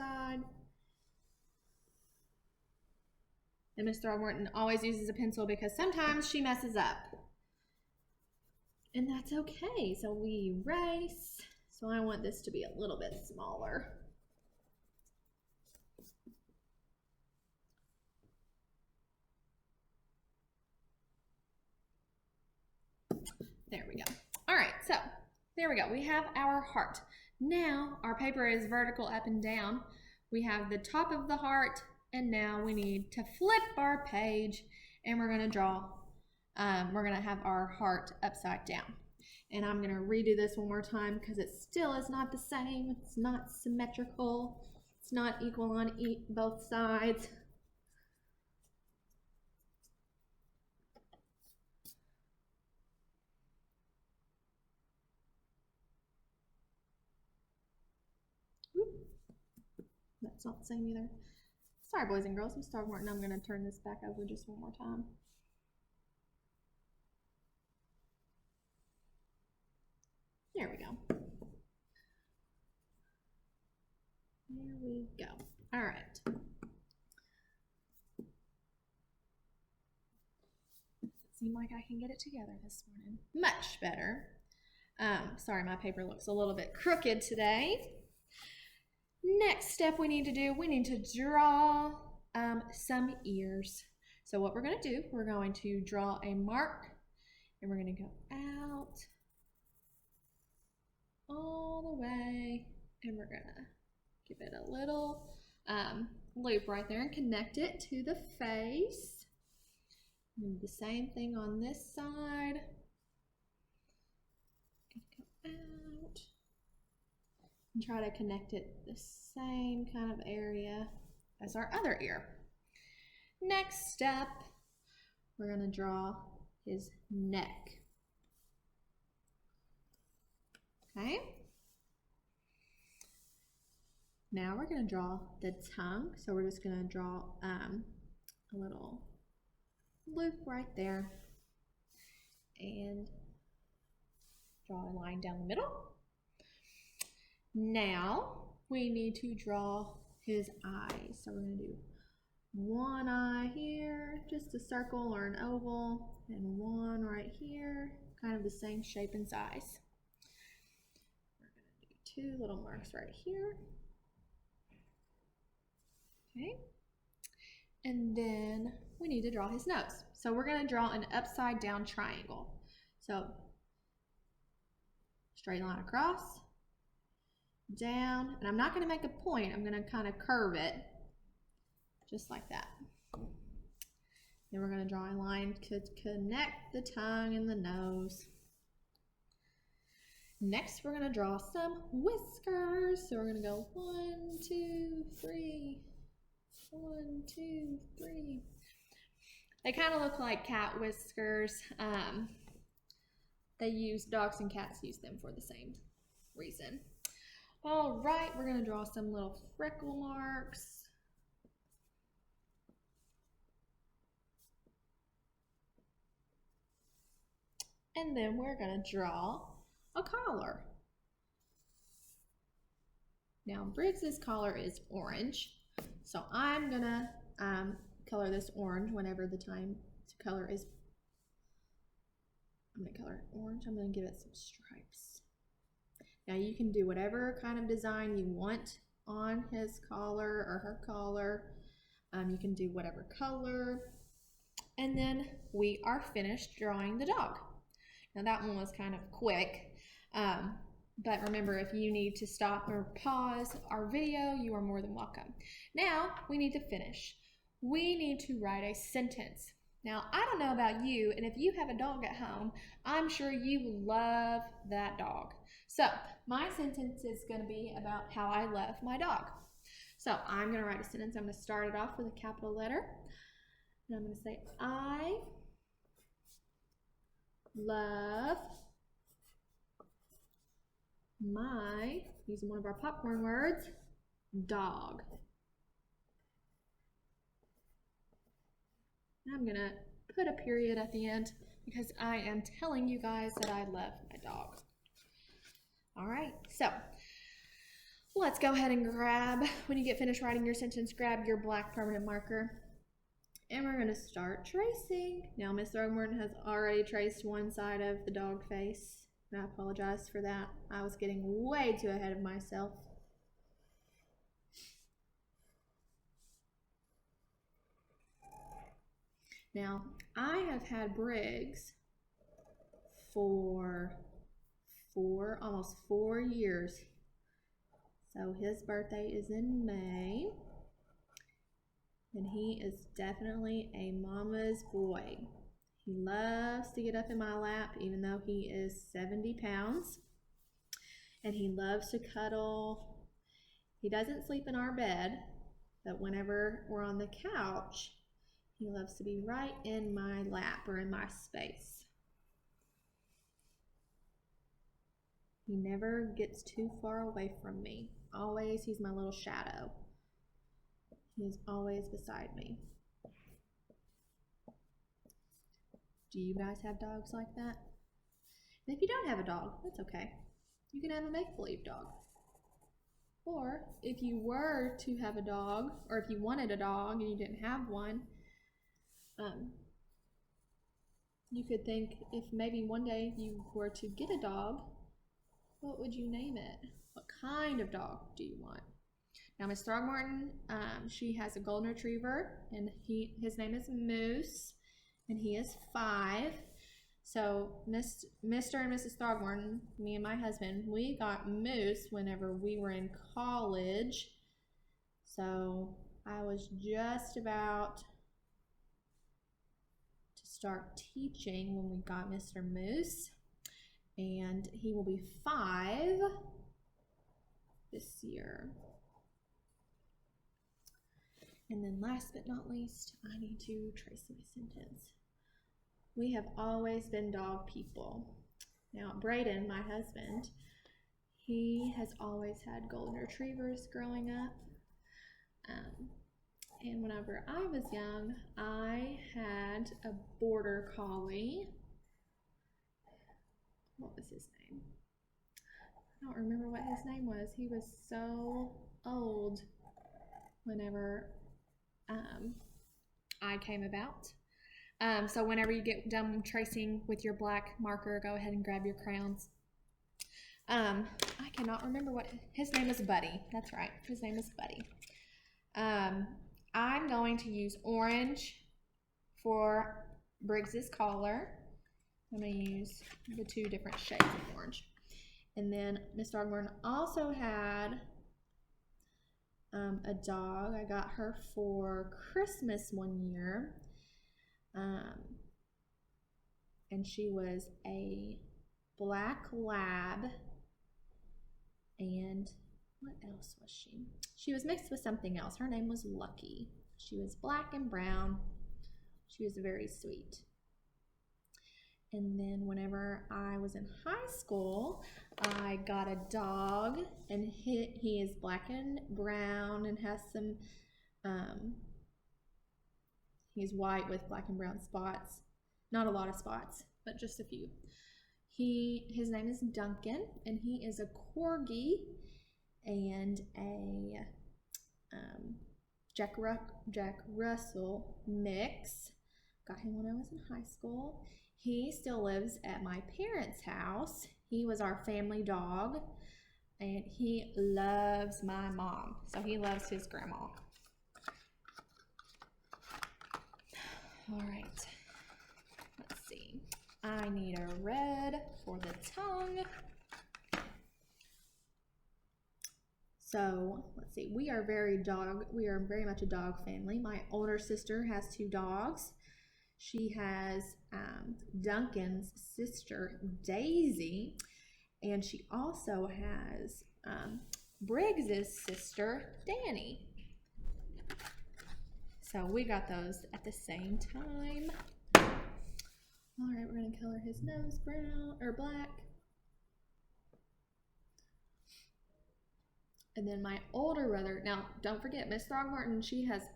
side. And Miss Throgmorton always uses a pencil because sometimes she messes up. And that's okay. So we erase. So I want this to be a little bit smaller. There we go. All right, so there we go. We have our heart. Now our paper is vertical up and down. We have the top of the heart, and now we need to flip our page, and we're gonna draw, we're gonna have our heart upside down. And I'm gonna redo this one more time because it still is not the same. It's not symmetrical. It's not equal on both sides. That's not the same either. Sorry, boys and girls, Miss Throgmorton. I'm gonna turn this back over just one more time. There we go. There we go. All right. Seems like I can get it together this morning. Much better. Sorry, my paper looks a little bit crooked today. Next step we need to do, we need to draw some ears. So what we're going to do, we're going to draw a mark, and we're going to go out all the way, and we're going to give it a little loop right there and connect it to the face. And the same thing on this side. Go out and try to connect it the same kind of area as our other ear. Next step, we're going to draw his neck. Okay. Now we're going to draw the tongue. So we're just going to draw a little loop right there and draw a line down the middle. Now we need to draw his eyes. So we're going to do one eye here, just a circle or an oval, and one right here, kind of the same shape and size. We're going to do 2 little marks right here. Okay. And then we need to draw his nose. So we're going to draw an upside down triangle. So straight line across, down, and I'm not going to make a point. I'm going to kind of curve it just like that. Then we're going to draw a line to connect the tongue and the nose. Next, we're going to draw some whiskers. So we're going to go 1, 2, 3. 1, 2, 3. They kind of look like cat whiskers. Dogs and cats use them for the same reason. All right, we're going to draw some little freckle marks. And then we're going to draw a collar. Now Briggs's collar is orange, so I'm going to color this orange whenever the time to color is. I'm going to color it orange. I'm going to give it some stripes. Now you can do whatever kind of design you want on his collar or her collar. You can do whatever color. And then we are finished drawing the dog. Now that one was kind of quick, but remember, if you need to stop or pause our video, you are more than welcome. Now we need to finish. We need to write a sentence. Now, I don't know about you, and if you have a dog at home, I'm sure you love that dog. So my sentence is going to be about how I love my dog. So I'm going to write a sentence. I'm going to start it off with a capital letter. And I'm going to say, I love my, using one of our popcorn words, dog. I'm going to put a period at the end because I am telling you guys that I love my dog. All right, so Let's go ahead and grab, when you get finished writing your sentence, grab your black permanent marker. And we're going to start tracing. Now, Miss Throgmorton has already traced one side of the dog face. And I apologize for that. I was getting way too ahead of myself. Now, I have had Briggs for almost 4 years. So his birthday is in May. And he is definitely a mama's boy. He loves to get up in my lap, even though he is 70 pounds. And he loves to cuddle. He doesn't sleep in our bed, but whenever we're on the couch, he loves to be right in my lap or in my space. He never gets too far away from me. Always, he's my little shadow. He's always beside me. Do you guys have dogs like that? And if you don't have a dog, that's okay. You can have a make-believe dog. Or if you were to have a dog, or if you wanted a dog and you didn't have one, you could think if maybe one day you were to get a dog, what would you name it? What kind of dog do you want? Now, Miss Throgmorton, she has a golden retriever, and his name is Moose, and he is 5. So, Mr. and Mrs. Throgmorton, me and my husband, we got Moose whenever we were in college. So, I was just about to start teaching when we got Mr. Moose, and he will be 5 this year. And then last but not least, I need to trace my sentence. We have always been dog people. Now, Braden, my husband, he has always had golden retrievers growing up. And whenever I was young, I had a border collie. What was his name? I don't remember what his name was. He was so old whenever I came about. So whenever you get done tracing with your black marker, go ahead and grab your crayons. I cannot remember what his name is. Buddy. That's right. His name is Buddy. I'm going to use orange for Briggs's collar. I'm going to use the 2 different shades of orange. And then Miss Throgmorton also had a dog. I got her for Christmas one year. And she was a black lab. And what else was she? She was mixed with something else. Her name was Lucky. She was black and brown. She was very sweet. And then whenever I was in high school, I got a dog, and he is black and brown and has some, he's white with black and brown spots. Not a lot of spots, but just a few. His name is Duncan, and he is a Corgi and a Jack Russell mix. Got him when I was in high school. He still lives at my parents' house. He was our family dog, and he loves my mom, so he loves his grandma. All right, let's see. I need a red for the tongue. So let's see. We are very much a dog family. My older sister has 2 dogs. She has Duncan's sister, Daisy, and she also has Briggs's sister, Danny. So we got those at the same time. All right, we're going to color his nose brown or black. And then my older brother, now don't forget, Miss Throgmorton,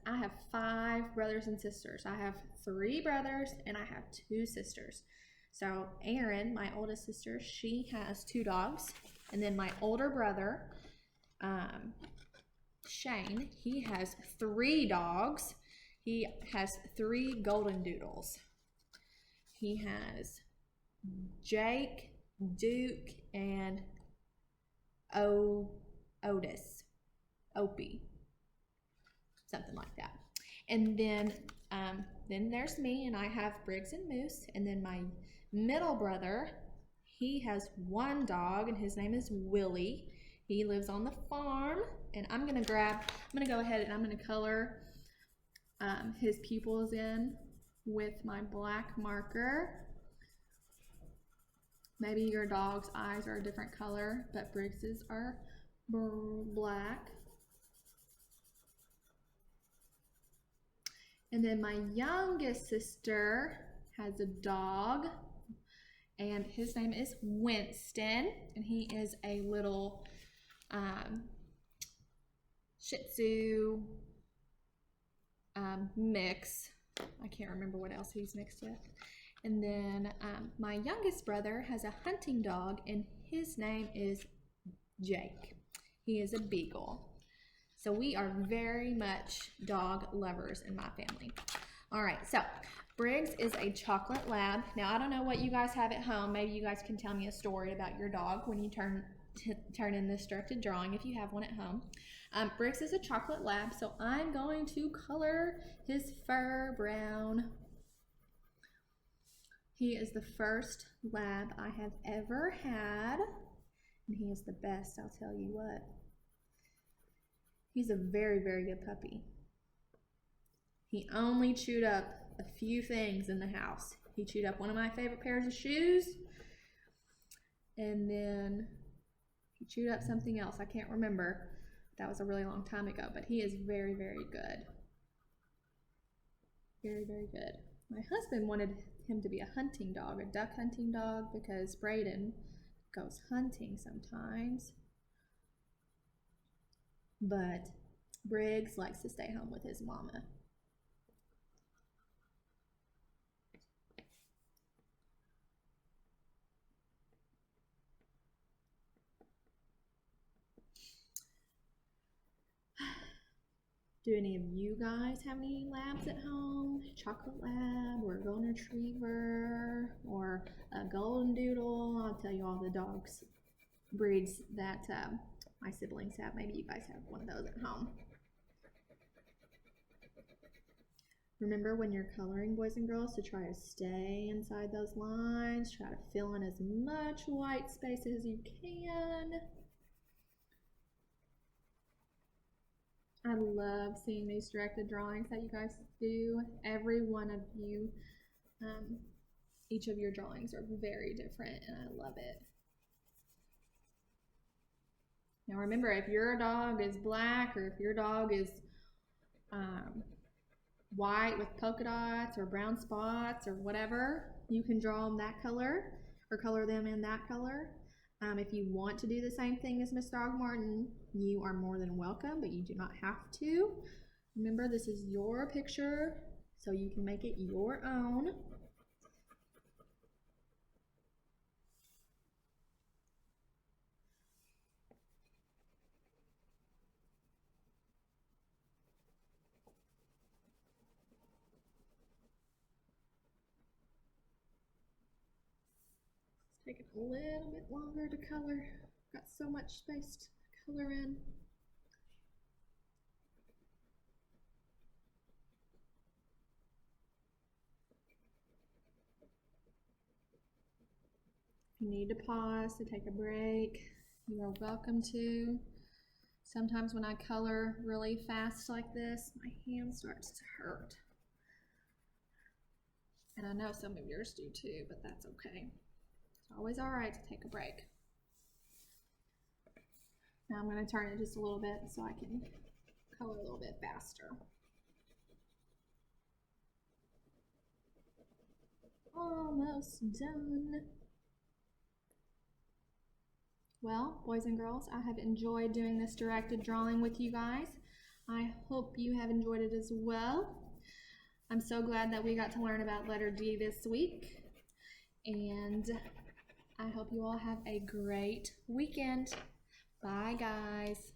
I have 5 brothers and sisters. I have 3 brothers and I have 2 sisters. So Erin, my oldest sister, she has 2 dogs. And then my older brother, Shane, he has 3 dogs. He has 3 golden doodles. He has Jake, Duke, and Otis, Opie, something like that. And then there's me, and I have Briggs and Moose. And then my middle brother, he has 1 dog, and his name is Willie. He lives on the farm, and I'm gonna go ahead and I'm gonna color his pupils in with my black marker. Maybe your dog's eyes are a different color, but Briggs's are black. And then my youngest sister has a dog, and his name is Winston, and he is a little Shih Tzu mix. I can't remember what else he's mixed with. And then my youngest brother has a hunting dog, and his name is Jake. He is a beagle. So we are very much dog lovers in my family. All right, so Briggs is a chocolate lab. Now, I don't know what you guys have at home. Maybe you guys can tell me a story about your dog when you turn in this directed drawing if you have one at home. Briggs is a chocolate lab, so I'm going to color his fur brown. He is the first lab I have ever had, and he is the best, I'll tell you what. He's a very, very good puppy. He only chewed up a few things in the house. He chewed up one of my favorite pairs of shoes, and then he chewed up something else. I can't remember. That was a really long time ago, but he is very, very good. Very, very good. My husband wanted him to be a hunting dog, a duck hunting dog, because Braden goes hunting sometimes. But Briggs likes to stay home with his mama. Do any of you guys have any labs at home? Chocolate lab or a golden retriever or a golden doodle? I'll tell you all the dogs breeds that my siblings have. Maybe you guys have one of those at home. Remember when you're coloring, boys and girls, to try to stay inside those lines. Try to fill in as much white space as you can. I love seeing these directed drawings that you guys do. Every one of you, each of your drawings are very different, and I love it. Now remember, if your dog is black or if your dog is white with polka dots or brown spots or whatever, you can draw them that color or color them in that color. If you want to do the same thing as Miss Throgmorton, you are more than welcome, but you do not have to. Remember, this is your picture, so you can make it your own. Take it a little bit longer to color. Got so much space to color in. If you need to pause to take a break, you are welcome to. Sometimes when I color really fast like this, my hand starts to hurt. And I know some of yours do too, but that's okay. It's always all right to take a break. Now I'm going to turn it just a little bit so I can color a little bit faster. Almost done. Well, boys and girls, I have enjoyed doing this directed drawing with you guys. I hope you have enjoyed it as well. I'm so glad that we got to learn about letter D this week. And I hope you all have a great weekend. Bye, guys.